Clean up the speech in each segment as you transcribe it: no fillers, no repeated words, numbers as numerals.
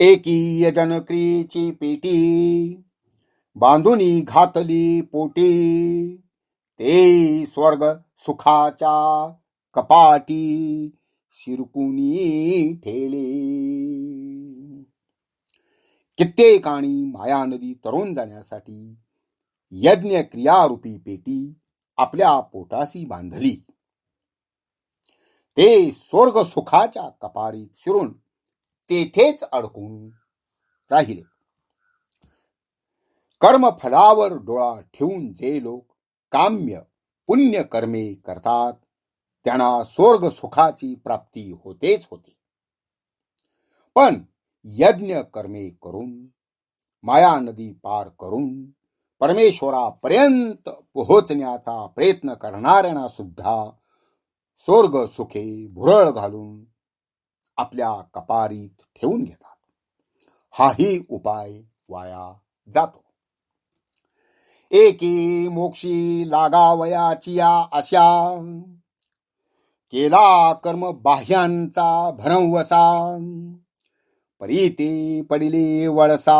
एकी यजनक्रीची पेटी बांधुनी घातली पोटी, ते स्वर्ग सुखाच्या कपाटी शिरकुनी ठेले. कित्येकाणी माया नदी तरुण जाण्यासाठी यज्ञ क्रियारूपी पेटी आपल्या पोटासी बांधली. ते स्वर्ग सुखाच्या कपारीत शिरून तेथेच अडकून राहिले. कर्मफलावर डोळा ठेवून जे लोक काम्य पुण्य कर्मे करतात त्यांना स्वर्ग सुखाची प्राप्ती होतेच होते. पण यज्ञ कर्मे करून माया नदी पार करून परमेश्वरापर्यंत पोहोचण्याचा प्रयत्न करणाऱ्यांना सुद्धा स्वर्ग सुखे भुरळ घालून आपल्या कपारीत ठेवून घेतात. हाही उपाय वाया जातो. एकी मोक्षी लागावयाचिया आशा, केला कर्म बाह्यांचा भरवसा, परीते पडिले वळसा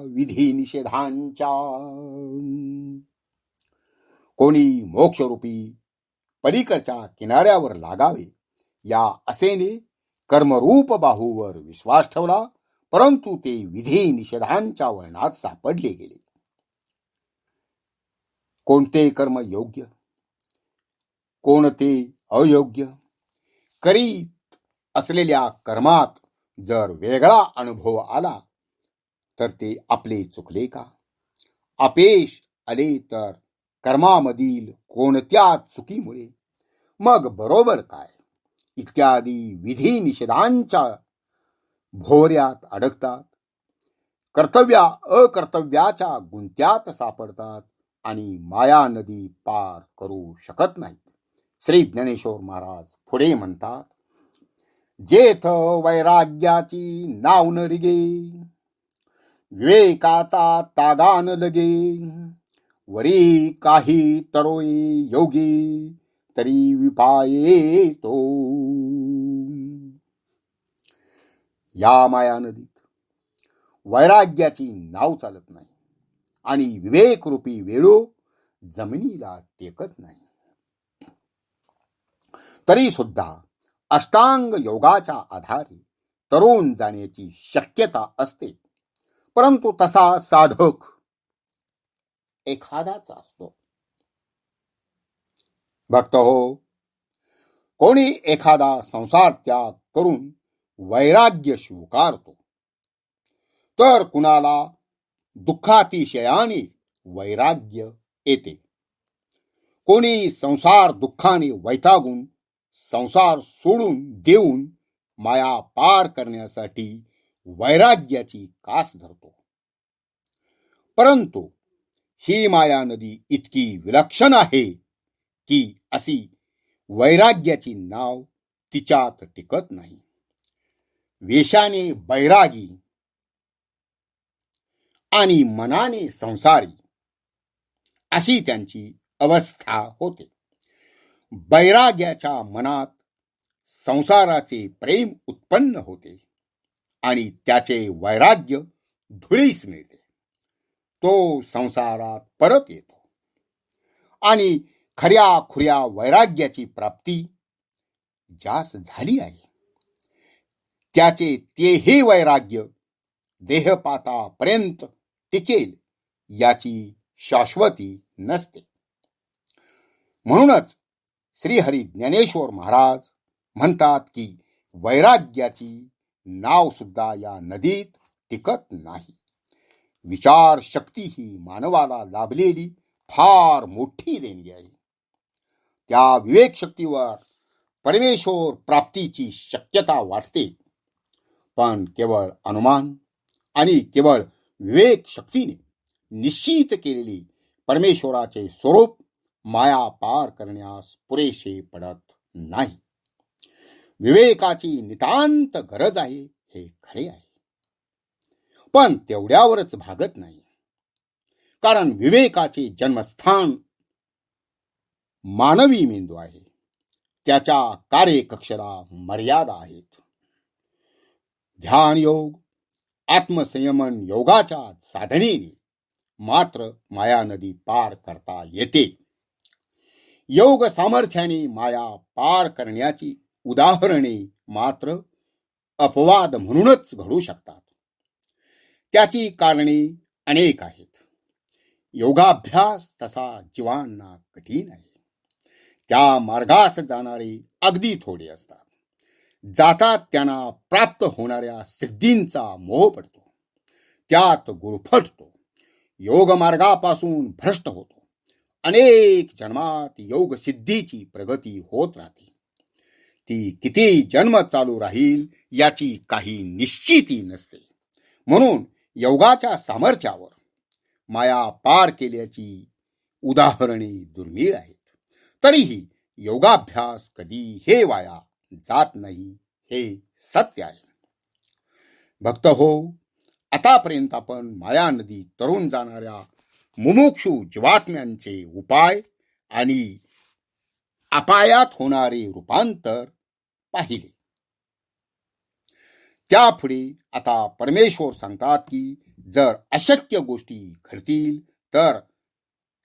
विधी निषेधांच्या. कोणी मोक्षरूपी पलीकडच्या किनाऱ्यावर लागावे या आसेने कर्मरूप बाहूवर विश्वास ठेवला, परंतु ते विधी निषेधांच्या वळणात सापडले गेले. कोणते कर्म योग्य कोणते अयोग्य करीत असलेल्या कर्मात जर वेगळा अनुभव आला तर ते आपले चुकले का? अपयश आले तर कर्मामधील कोणत्या चुकीमुळे? मग बरोबर काय? इत्यादी विधी निषेधांच्या भोवऱ्यात अडकतात. कर्तव्या अकर्तव्याच्या गुंत्यात सापडतात आणि माया नदी पार करू शकत नाहीत. श्री ज्ञानेश्वर महाराज पुढे म्हणतात, जेथ वैराग्याची नाव न रिगे, विवेकाचा तागा न लगे, वरी काही तरोये योगी, तरी विपाये तो. या माया नदीत वैराग्याची नाव चालत नाही आणि विवेकरूपी वेळू जमिनीला टेकत नाही. तरी सुद्धा अष्टांग योगाच्या आधारे तरुण जाण्याची शक्यता असते, परंतु तसा साधक एखादाच असतो. भक्त हो, कोणी एखादा संसार त्याग करून वैराग्य स्वीकारतो, तर कुणाला दुःखातिशयाने वैराग्य येते. कोणी संसार दुःखाने वैतागून संसार सोडून देऊन माया पार करण्यासाठी वैराग्याची कास धरतो. परंतु ही माया नदी इतकी विलक्षण आहे की अशी वैराग्याची नाव तिच्यात टिकत नाही. वेशाने बैरागी आणि मनाने संसारी अशी त्यांची अवस्था होते. बैराग्याच्या मनात संसाराचे प्रेम उत्पन्न होते आणि त्याचे वैराग्य धुळीस मिळते. तो संसारात परत येतो आणि खऱ्या खुऱ्या वैराग्याची प्राप्ती ज्यास झाली आहे त्याचे तेही वैराग्य देहपातापर्यंत टिकेल याची शाश्वती नसते. म्हणूनच श्रीहरी ज्ञानेश्वर महाराज म्हणतात की वैराग्याची नाव सुद्धा या नदीत टिकत नाही. विचार शक्ती ही मानवाला लाभलेली फार मोठी देणगी आहे. त्या विवेक शक्तीवर परमेश्वर प्राप्तीची शक्यता वाटते, पण केवळ अनुमान आणि केवळ विवेक शक्तीने निश्चित केलेली परमेश्वराचे स्वरूप माया पार करण्यास पुरेसे पडत नाही. विवेकाची नितांत गरज आहे हे खरे आहे, पण तेवढ्यावरच भागत नाही. कारण विवेकाचे जन्मस्थान मानवी मेंदू आहे. त्याच्या कार्यकक्षेला मर्यादा आहेत. ध्यान योग आत्मसंयमन योगाच्या साधनेने मात्र माया नदी पार करता येते. योग सामर्थ्याने माया पार करण्याची उदाहरणे मात्र अपवाद म्हणूनच घडू शकतात. त्याची कारणे अनेक आहेत. योगाभ्यास तसा जीवांना कठीण आहे. त्या मार्गास जाणारे अगदी थोडे असतात. जातात त्यांना प्राप्त होणाऱ्या सिद्धींचा मोह पडतो. त्यात गुरफटतो. योग मार्गापासून भ्रष्ट होतो. अनेक जन्मात योग सिद्धीची प्रगती होत राहते. ती किती जन्म चालू राहील याची काही निश्चिती नसते. म्हणून योगाच्या सामर्थ्यावर माया पार केल्याची उदाहरणे दुर्मिळ आहेत. तरीही योगाभ्यास कधी हे वाया जात नाही हे सत्य आहे. भक्त हो, आतापर्यंत आपण माया नदी तरून जाणाऱ्या मुमुक्षु जीवात्म्यांचे उपाय आणि अपायात होणारे रूपांतर पाहिले. त्यापुढे आता परमेश्वर सांगतात की जर अशक्य गोष्टी घडतील तर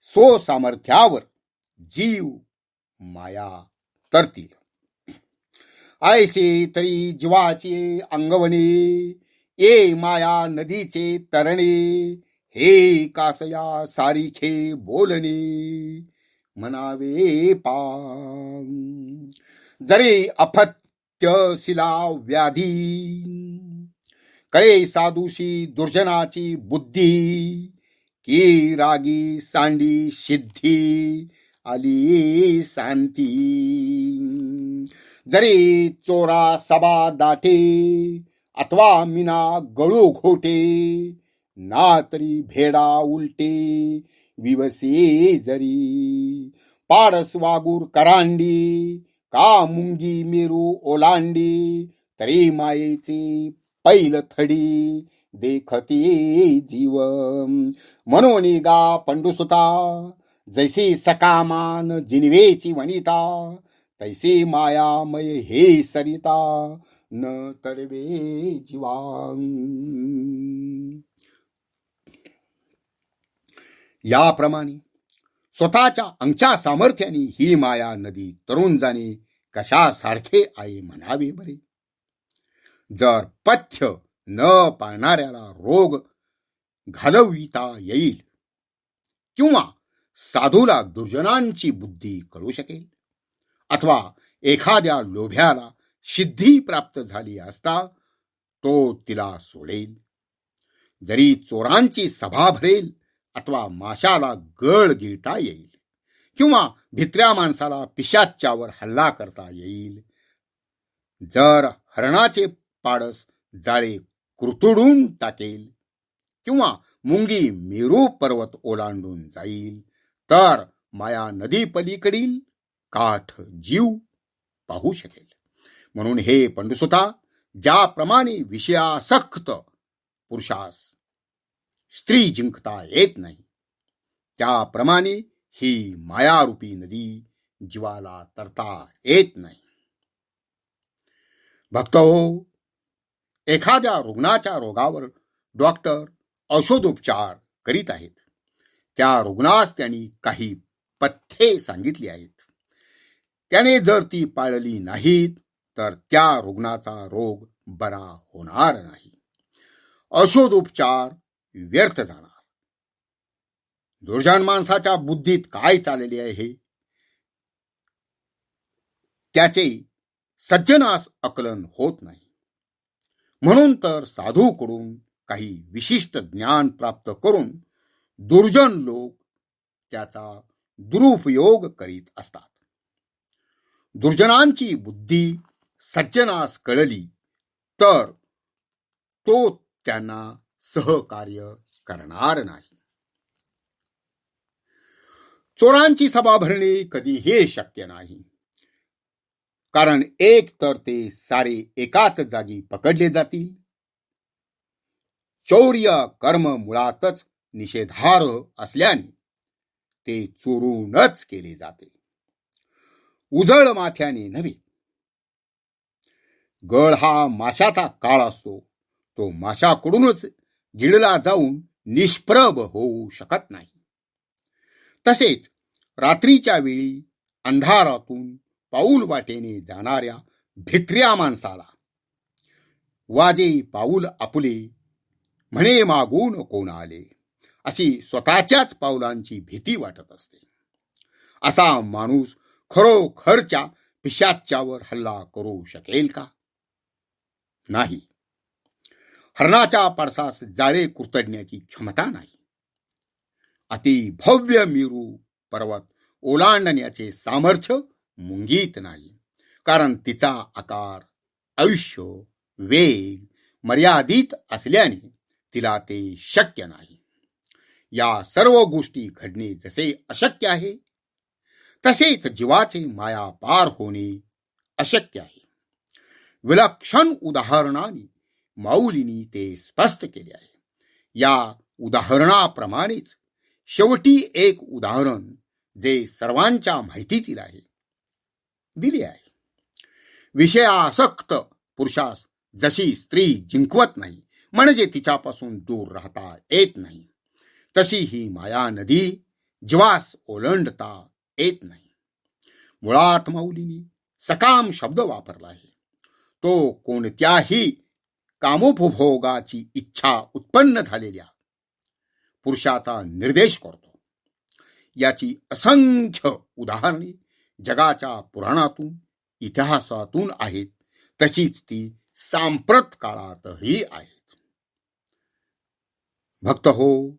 स्वसामर्थ्यावर जीव माया तरतील. ऐसे तरी जीवाचे अंगवणे ये माया नदीचे तरणे हे कासया सारिखे बोलणे म्हणावे पांग. जरी अपत्य शिला व्याधी कळे साधूशी दुर्जनाची बुद्धी की रागी सांडी सिद्धी आली शांती. जरी चोरा सभा दाटे अथवा मीना गळू घोटे ना तरी भेडा उलटे विवसे जरी. पाडस वागूर करांडी का मुंगी मेरू ओलांडी तरी मायेचे पैल थडी देखते जीव. म्हणून गा पंडुसुता जैसी सकामान जिनवेची वनिता तैसे मायामय हे सरिता न तरवे जीवांग. याप्रमाणे स्वतःच्या अंगच्या सामर्थ्याने ही माया नदी तरून जाणे कशासारखे आहे म्हणावे बरे. जर पथ्य न पाळणाऱ्याला रोग घालविता येईल किंवा साधूला दुर्जनांची बुद्धी कळू शकेल अथवा एखाद्या लोभ्याला सिद्धी प्राप्त झाली असता तो तिला सोडेल. जरी चोरांची सभा भरेल अथवा माशाला गळ गिळता येईल किंवा भित्र्या माणसाला पिशाच्यावर हल्ला करता येईल. जर हरणाचे पाडस जाळे कुरतडून टाकेल किंवा मुंगी मेरू पर्वत ओलांडून जाईल तर माया नदी पलीकडील काठ जीव पाहू शकेल. म्हणून हे पंडुसुता, ज्याप्रमाणे विषयासक्त पुरुषास स्त्री जिंकता येत नाही त्याप्रमाणे ही मायारूपी नदी जीवाला तरता येत नाही. भक्त हो, एखाद्या रुग्णाच्या रोगावर डॉक्टर औषधोपचार करीत आहेत. त्या रुग्णास त्यांनी काही पथ्ये सांगितली आहेत. त्याने जर ती पाळली नाहीत तर त्या रुग्णाचा रोग बरा होणार नाही. औषधोपचार व्यर्थ जाणार. दुर्जन माणसाच्या बुद्धीत काय चाललेले आहे त्याचे सज्जनास आकलन होत नाही. म्हणून तर साधूकडून काही विशिष्ट ज्ञान प्राप्त करून दुर्जन लोक त्याचा दुरुपयोग करीत असतात. दुर्जनांची बुद्धी सज्जनास कळली तर तो त्यांना सहकार्य करणार नाही. चोरांची सभा भरणे कधी हे शक्य नाही. कारण एक तर ते सारे एकाच जागी पकडले जातील. चौर्य कर्म मुळातच निषेधार्ह असल्याने ते चोरूनच केले जाते, उजळ माथ्याने नव्हे. गळ हा माशाचा काळ असतो. तो माशाकडूनच गिळला जाऊन निष्प्रभ होऊ शकत नाही. तसेच रात्रीच्या वेळी अंधारातून पाऊल वाटेने जाणाऱ्या भित्र्या माणसाला वाजे पाऊल आपुले म्हणे मागून कोण आले अशी स्वतःच्याच पावलांची भीती वाटत असते. असा माणूस खरोखरच्या पिशाच्यावर हल्ला करू शकेल का? नाही. हरणाच्या पारसास जाळे कुरतडण्याची क्षमता नाही. अति भव्य मेरू पर्वत ओलांडण्याचे सामर्थ्य मुंगीत नाही, कारण तिचा आकार, आयुष्य, वेग मर्यादित असल्याने तिला ते शक्य नाही. या सर्व गोष्टी घडणे जसे अशक्य आहे, तसेच जीवाचे माया पार होणे अशक्य आहे. विलक्षण उदाहरणाने माऊलींनी ते स्पष्ट केले आहे. या उदाहरणाप्रमाणेच शेवटी एक उदाहरण जे सर्वांच्या माहितीतील आहे दिले आहे. विषयासक्त पुरुषास जशी स्त्री जिंकवत नाही, म्हणजे तिच्यापासून दूर राहता येत नाही, तशी ही माया नदी जीवास ओलांडता येत नाही. मुळात माऊलींनी सकाम शब्द वापरला आहे. तो कोणत्याही कामोपभोगाची इच्छा उत्पन्न झालेल्या पुरुषाचा निर्देश करतो. याची असंख्य उदाहरणे जगाच्या पुराणातून, इतिहासातून आहेत, तशीच ती सांप्रत काळातही आहेत. भक्त हो,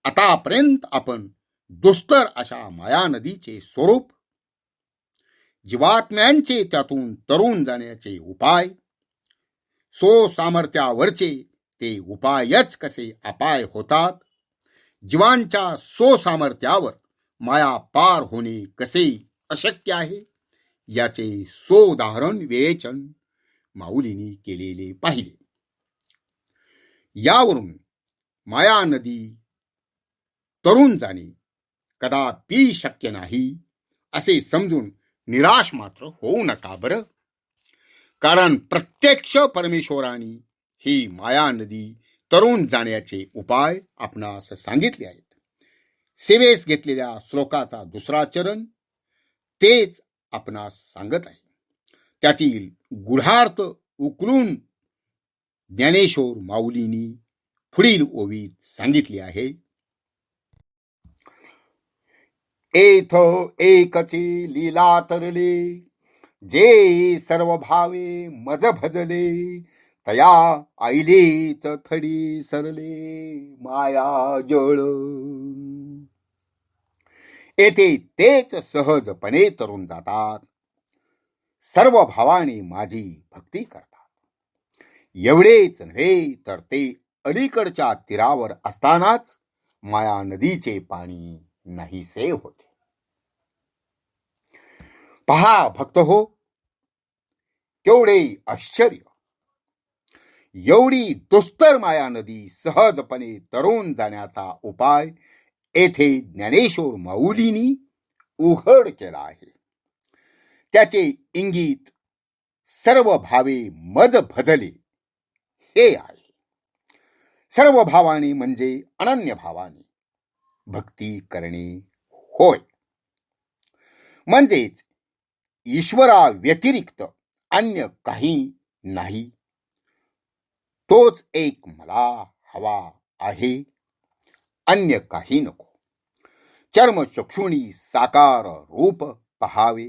आतापर्यंत आपण दुस्तर अशा माया नदीचे स्वरूप, जीवात्म्यांचे त्यातून तरुण जाण्याचे उपाय, सामर्थ्यावरचे ते उपायच कसे अपाय होतात, जीवांच्या सामर्थ्यावर माया पार होणे कसे अशक्य आहे, याचे उदाहरण विवेचन माऊलींनी केलेले पाहिले. यावरून माया नदी तरुण जाणे कदापि शक्य नाही असे समजून निराश मात्र होऊ नका बरं. कारण प्रत्यक्ष परमेश्वराने ही माया नदी तरुण जाण्याचे उपाय आपणास सांगितले आहेत. सेवेस घेतलेल्या श्लोकाचा दुसरा चरण तेच आपणास सांगत आहे. त्यातील गुढार्थ उकलून ज्ञानेश्वर माऊलींनी पुढील ओवीत सांगितले आहे. एथ एकची लीला तरले, जे सर्व भावे मज भजले, तया आईलेच थडी सरले माया जळ. येथे तेच सहजपणे तरुण जातात, सर्व भावाने माझी भक्ती करतात. एवढेच नव्हे तर ते अलीकडच्या तीरावर असतानाच माया नदीचे पाणी नाहीसे होते. पहा भक्त हो, केवढे आश्चर्य. एवढी दुस्तर माया नदी सहजपणे तरुण जाण्याचा उपाय येथे ज्ञानेश्वर माऊलींनी उघड केला आहे. त्याचे इंगित सर्व भावे मज भजले हे आहे. सर्व भावाने म्हणजे अनन्य भावाने भक्ती करणे होय. म्हणजेच ईश्वरा व्यतिरिक्त अन्य काही नाही. तोच एक मला हवा आहे, अन्य काही नको. चर्मचक्षुणी साकार रूप पहावे,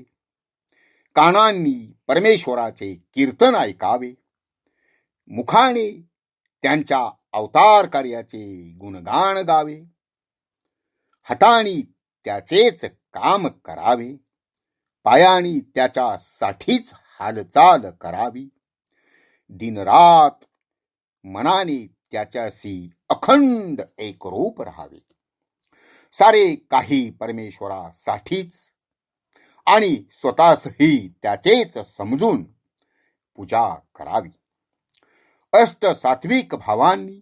कानांनी परमेश्वराचे कीर्तन ऐकावे, मुखाने त्यांच्या अवतार कार्याचे गुणगान गावे, हाताने त्याचेच काम करावे, पायाने त्याच्यासाठीच हालचाल करावी, दिनरात मनाने त्याच्याशी अखंड एकरूप राहावे. सारे काही परमेश्वरासाठीच आणि स्वतःसही त्याचेच समजून पूजा करावी. अष्ट सात्विक भावांनी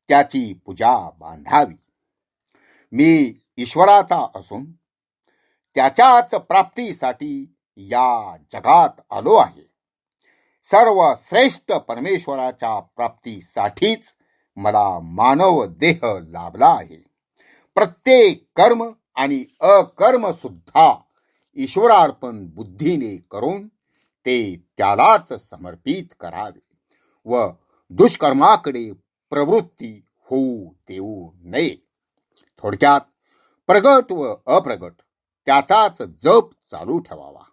त्याची पूजा बांधावी. मी ईश्वराचा असून त्याच्याच प्राप्तीसाठी या जगात आलो आहे. सर्व श्रेष्ठ परमेश्वराच्या प्राप्तीसाठीच मला मानव देह लाभला आहे. प्रत्येक कर्म आणि अकर्म सुद्धा ईश्वरार्पण बुद्धीने करून ते त्यालाच समर्पित करावे व दुष्कर्माकडे प्रवृत्ती होऊ देऊ नये. थोडक्यात प्रगट व अप्रगट त्याचाच जप चालू ठेवावा.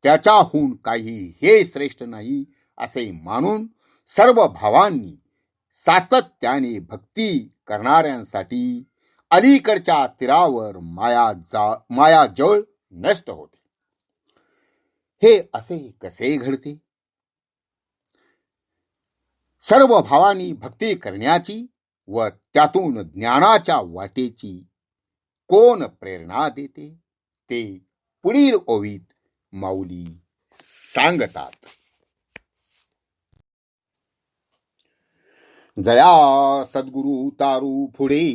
त्याच्याहून काही हे श्रेष्ठ नाही असे मानून सर्व भावांनी सातत्याने भक्ती करणाऱ्यांसाठी अलीकडच्या तीरावर मायाजळ नष्ट होते. हे असे कसे घडते? सर्व भावांनी भक्ती करण्याची व त्यातून ज्ञानाच्या वाटेची कोण प्रेरणा देते ते पुढील ओवीत माऊली सांगतात. जया सद्गुरु तारू पुढे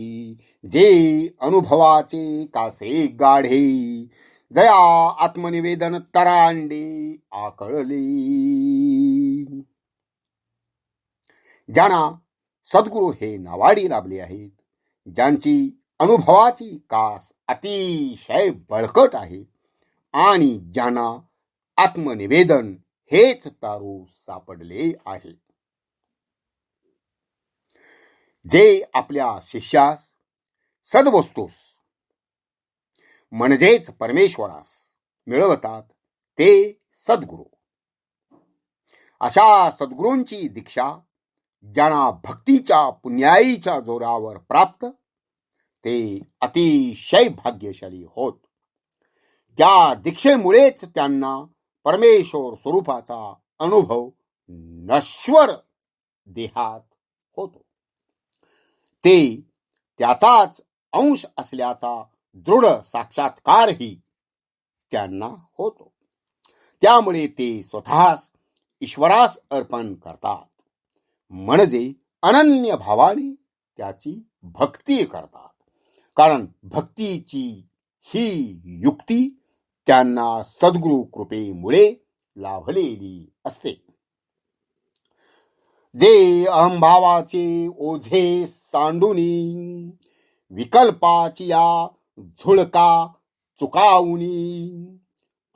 जे अनुभवाचे कासे गाढे, जया आत्मनिवेदन तरांडे आकळले. ज्यांना सद्गुरु हे नावाडी लाभले आहेत, ज्यांची अनुभवाची कास अतिशय बळकट आहे आणि ज्यांना आत्मनिवेदन हेच तारू सापडले आहे, जे आपल्या शिष्यास सद्वस्तूस म्हणजेच परमेश्वरास मिळवतात ते सद्गुरू. अशा सद्गुरूंची दीक्षा ज्यांना भक्तीच्या पुण्याईच्या जोरावर प्राप्त, ते अतिशय भाग्यशाली होत. त्या दीक्षेमुळेच त्यांना परमेश्वर स्वरूपाचा अनुभव नश्वर देहात होतो. ते त्याचाच अंश असल्याचा दृढ साक्षात्कारही त्यांना होतो. त्यामुळे ते स्वतःस ईश्वरास अर्पण करतात, म्हणजे अनन्य भावाने त्याची भक्ती करतात. कारण भक्तीची ही युक्ती त्यांना सद्गुरु कृपेमुळे लाभलेली असते. जे अहंभावाचे ओझे सांडूनी, विकल्पाची या झुळका चुकावूनी,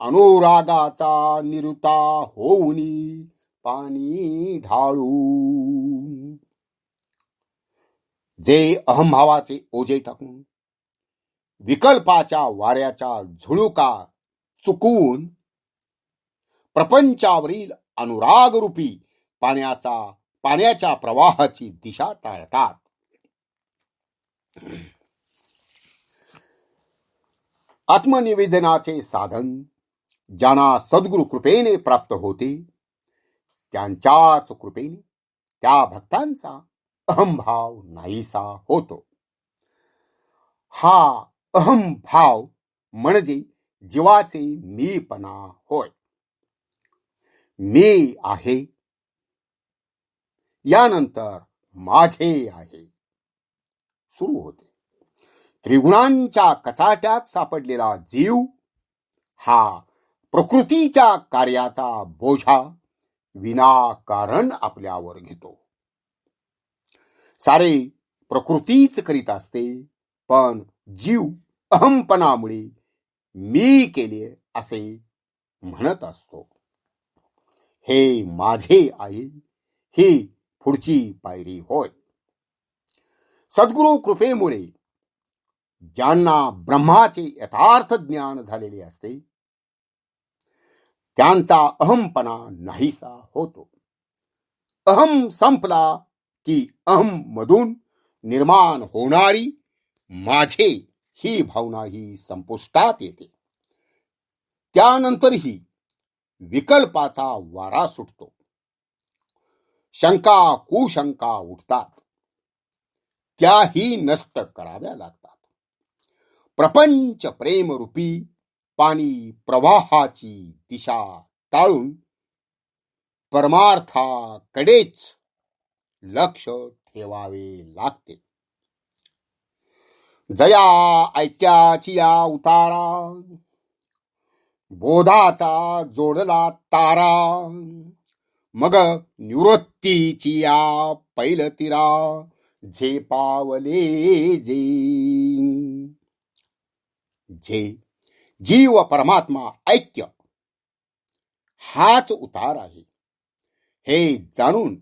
अनुरागाचा निरुता होऊनी पाणी ढाळू. जे अहंभावाचे ओझे टाकून विकल्पाच्या वाऱ्याच्या झुळुका चुकवून प्रपंचावरील अनुरागरूपी पाण्याच्या प्रवाहाची दिशा टाळतात, आत्मनिवेदनाचे साधन ज्यांना सद्गुरु कृपेने प्राप्त होते, त्यांच्याच कृपेने त्या भक्तांचा अहंभाव नाहीसा होतो. हा अहंभाव म्हणजे जीवाचे मीपणा होय. मी आहे, यानंतर माझे आहे सुरू होते. त्रिगुणांच्या कचाट्यात सापडलेला जीव हा प्रकृतीच्या कार्याचा बोझा विनाकारण आपल्यावर घेतो. सारे प्रकृतीच करीत असते, पण जीव अहंपणामुळे मी केले असे म्हणत असतो. हे माझे आहे ही पुढची पायरी होय. सद्गुरु कृपेमुळे ज्यांना ब्रह्माचे यथार्थ ज्ञान झालेले असते, त्यांचा अहंपणा नाहीसा होतो. अहम संपला की अहम मधून निर्माण होणारी माझे ही भावना ही संपुष्टात येते. त्यानंतरही विकल्पाचा वारा सुटतो. शंका कुशंका उठतात, त्याही नष्ट कराव्या लागतात. प्रपंच प्रेमरूपी पाणी प्रवाहाची दिशा टाळून परमार्थाकडेच लक्ष ठेवावे लागते. जया ऐक्याची या उतारा, बोधाचा जोडला तारा, मग निवृत्तीची या पैलतीरा झेपावले जे. जे जीव परमात्मा ऐक्य हाच उतार आहे हे जाणून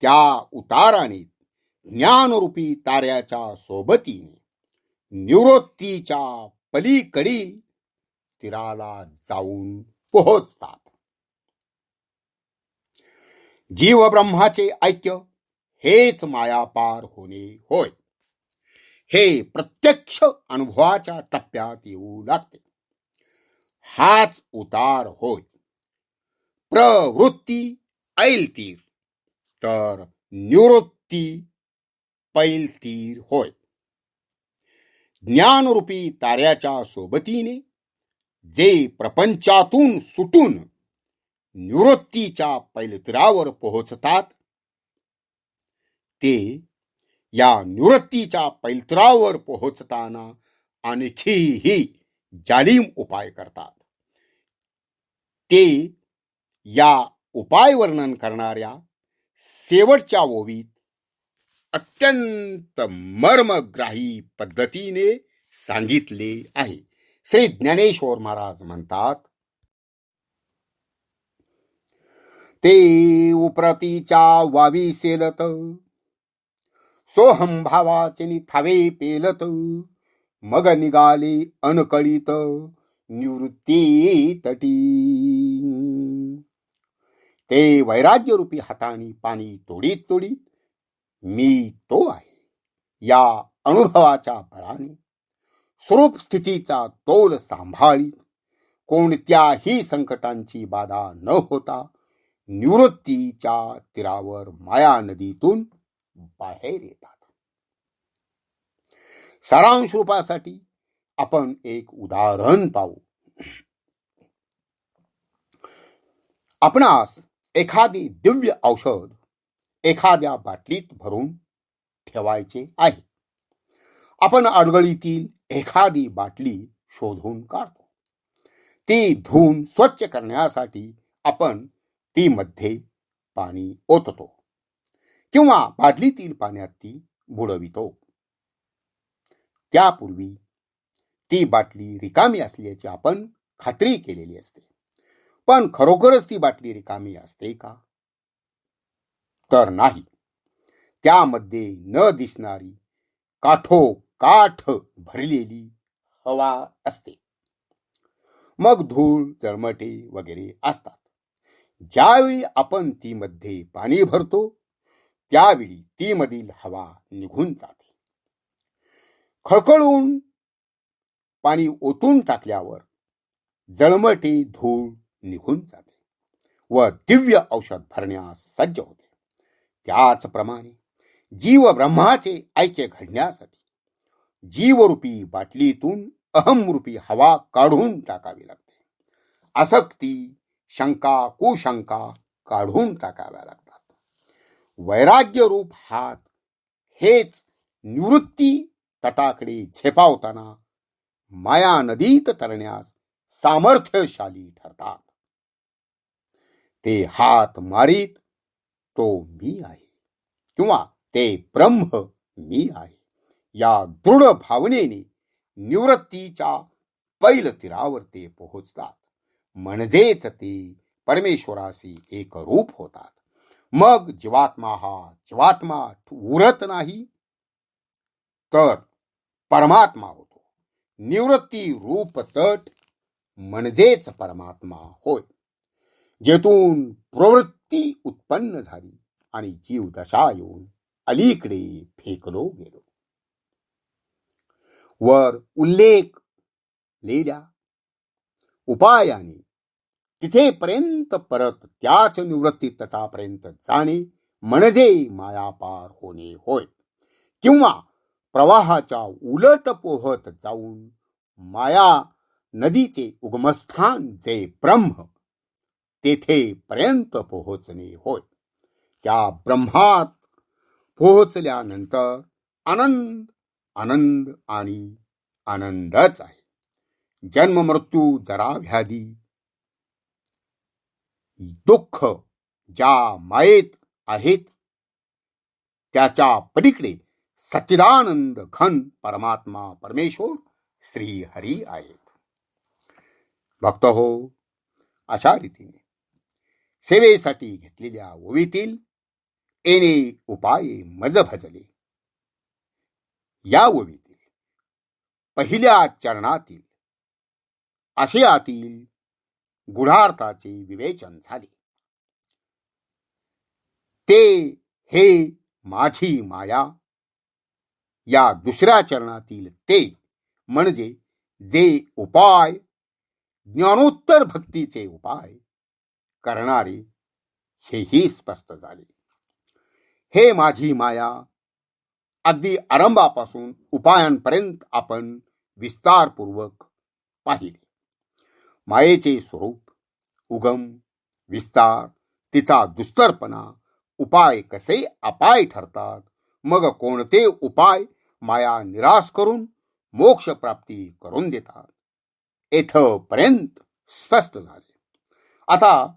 त्या उताराने ज्ञानरूपी ताऱ्याच्या सोबतीने निवृत्तीच्या पलीकडील तीराला जाऊन पोहोचतात. जीव ब्रह्माचे ऐक्य हेच मायापार होणे होय. हे प्रत्यक्ष अनुभवाच्या टप्प्यात येऊ लागते. हाच उतार होय. प्रवृत्ती ऐलतीर तर निवृत्ती पैलतीर होय. ज्ञानरूपी ताऱ्याच्या सोबतीने जे प्रपंचातून सुटून निवृत्तीच्या पैलतीरावर पोहोचतात ते या निवृत्तीच्या पैलतीरावर पोहोचताना आणखीही जालिम उपाय करतात. ते या उपाय वर्णन करणाऱ्या शेवटच्या ओवीत अत्यंत मर्मग्राही पद्धतीने सांगितले आहे. श्री ज्ञानेश्वर महाराज म्हणतात, ते उपरतीच्या वावी सेलत सोहम भावाचे थावे पेलत मग निघाले अनकळीत निवृत्ती तटी. ते वैराग्यरूपी हाताने पाणी तोडीत तोडीत मी तो आहे या अनुभवाच्या बळाने स्वरूप स्थितीचा तोल सांभाळीत कोणत्याही संकटांची बाधा न होता निवृत्तीच्या तीरावर माया नदीतून बाहेर येतात. सारांश रूपासाठी आपण एक उदाहरण पाहू. आपणास एखादी दिव्य औषध एखाद्या बाटलीत भरून ठेवायचे आहे. आपण अडगळीतील एखादी बाटली शोधून काढतो. ती धुवून स्वच्छ करण्यासाठी आपण ती मध्ये पाणी ओततो किंवा बादलीतील पाण्यात ती बुडवितो. त्यापूर्वी ती बाटली रिकामी असल्याची आपण खात्री केलेली असते. पण खरोखरच ती बाटली रिकामी असते का? तर नाही. त्यामध्ये न दिसणारी काठोकाठ भरलेली हवा असते. मग धूळ, जळमटे वगैरे असतात. ज्यावेळी आपण ती मध्ये पाणी भरतो त्यावेळी ती मधील हवा निघून जाते. खळखळून पाणी ओतून टाकल्यावर जळमटे, धूळ निघून जाते व दिव्य औषध भरण्यास सज्ज होते. त्याचप्रमाणे जीव ब्रह्माचे ऐक्य घडण्यासाठी जीवरूपी बाटलीतून अहमरूपी हवा काढून टाकावी लागते. आसक्ती, शंका, कुशंका काढून टाकाव्या लागतात. वैराग्य रूप हात हेच निवृत्ती तटाकडे झेपावताना माया नदीत तरण्यास सामर्थ्यशाली ठरतात. ते हात मारीत तो मी आहे किंवा ते ब्रह्म मी आहे या दृढ भावनेने निवृत्तीच्या पैलतीरावर ते पोहोचतात. म्हणजेच ते परमेश्वराशी एक रूप होतात. मग जीवात्मा हा जीवात्मा उरत नाही तर परमात्मा होतो. निवृत्ती रूप तट म्हणजेच परमात्मा होय, जेथून प्रवृत्ती उत्पन्न झाली आणि जीव दशा येऊन अलीकडे फेकलो गेलो. वर उल्लेखलेल्या उपायाने तिथेपर्यंत परत त्याच निवृत्ती तटापर्यंत जाणे म्हणजे मायापार होणे होय. किंवा प्रवाहाच्या उलट पोहत जाऊन माया नदीचे उगमस्थान जे ब्रह्म तेथेपर्यंत पोहोचणे होय. त्या ब्रह्मात पोहोचल्यानंतर आनंद आनंद आणि आनंदच आहे. जन्म, मृत्यू, जरा, व्याधी, दुःख ज्या मायेत आहेत त्याच्या पलीकडे सच्चिदानंद घन परमात्मा परमेश्वर श्री हरी आहेत. भक्त हो, अशा रीतीने सेवेसाठी घेतलेल्या ओवीतील एने उपाये मज भजले या ओवीतील पहिल्या चरणातील आशयातील गुढार्थाचे विवेचन झाले. ते हे माझी माया या दुसऱ्या चरणातील ते म्हणजे जे उपाय ज्ञानोत्तर भक्तीचे उपाय करणारे हेही स्पष्ट झाले. हे माझी माया अगदी आरंभापासून उपायांपर्यंत आपण विस्तारपूर्वक पाहिले. मायेचे स्वरूप, उगम, विस्तार, तिचा दुस्तरपणा, उपाय कसे अपाय ठरतात, मग कोणते उपाय माया निराश करून मोक्ष प्राप्ती करून देतात, येथपर्यंत स्पष्ट झाले. आता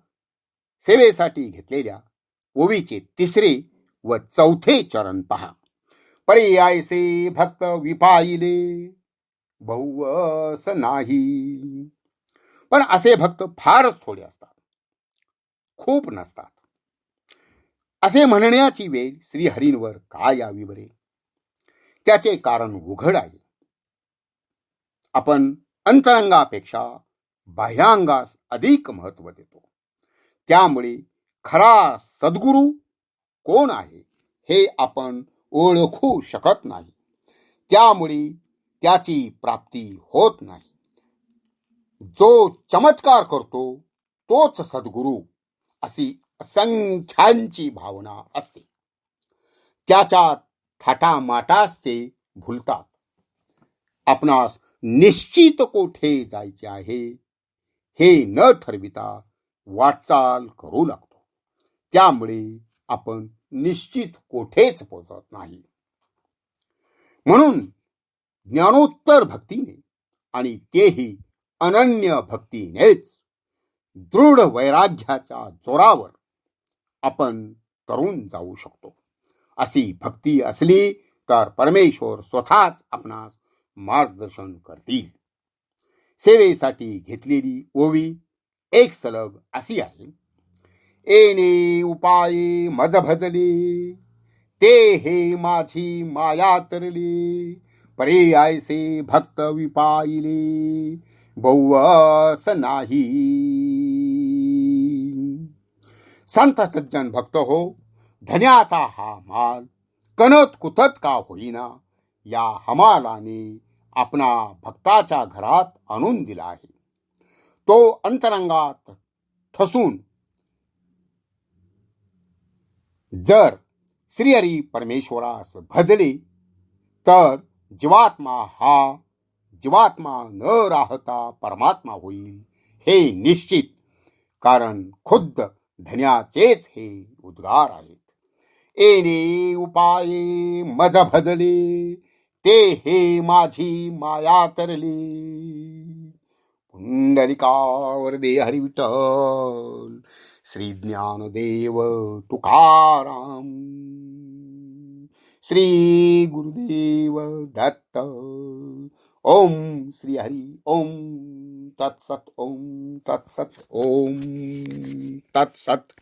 सेवेसाठी घेतलेल्या ओवीचे तिसरे व चौथे चरण पहा. पर्यायसे भक्त विपाईले बहुवस नाही. पण असे भक्त फारच थोडे असतात, खूप नसतात. असे म्हणण्याची वेळ श्रीहरींवर का यावी बरे? त्याचे कारण उघड आहे. आपण अंतरंगापेक्षा बाह्यांगास अधिक महत्व देतो. त्यामुळे खरा सद्गुरू कोण आहे हे आपण ओळखू शकत नाही. त्यामुळे त्याची प्राप्ती होत नाही. जो चमत्कार करतो तोच सद्गुरू अशी असंख्यांची भावना असते. त्याच्या थाटामाटास ते भुलतात. आपणास निश्चित कोठे जायचे आहे हे न ठरविता वाटचाल करू लागतो. त्यामुळे आपण निश्चित कोठेच पोहोचत नाही. म्हणून ज्ञानोत्तर भक्तीने आणि तेही अनन्य भक्तीनेच दृढ वैराग्याच्या जोरावर आपण तरुण जाऊ शकतो. अशी भक्ती असली तर परमेश्वर स्वतःच आपणास मार्गदर्शन करतील. सेवेसाठी घेतलेली ओवी एक सलग अशी आहे. एने उपाये मज भजले ते हे माझी माया तरले. पर्यायसे भक्त विपाईले बहुवस नाही. संत सज्जन भक्त हो, धन्याचा हा माल कणत कुतत का होईना या हमालाने आपणा भक्ताच्या घरात आणून दिला आहे. तो अंतरंगात ठसून जर श्रीहरी परमेश्वरास भजले तर जीवात्मा न राहता परमात्मा होईल हे निश्चित. कारण खुद्द धन्याचेच हे उद्गार आहेत. एने उपाये मज भजले ते हे माझी माया तरली. पुंडलिकावर दे हरी विठ्ठल. श्री ज्ञानदेव तुकाराम. श्री गुरुदेव दत्त. ओम श्री हरी. ओम तत्सत. ओम तत्सत. ओम तत्सत.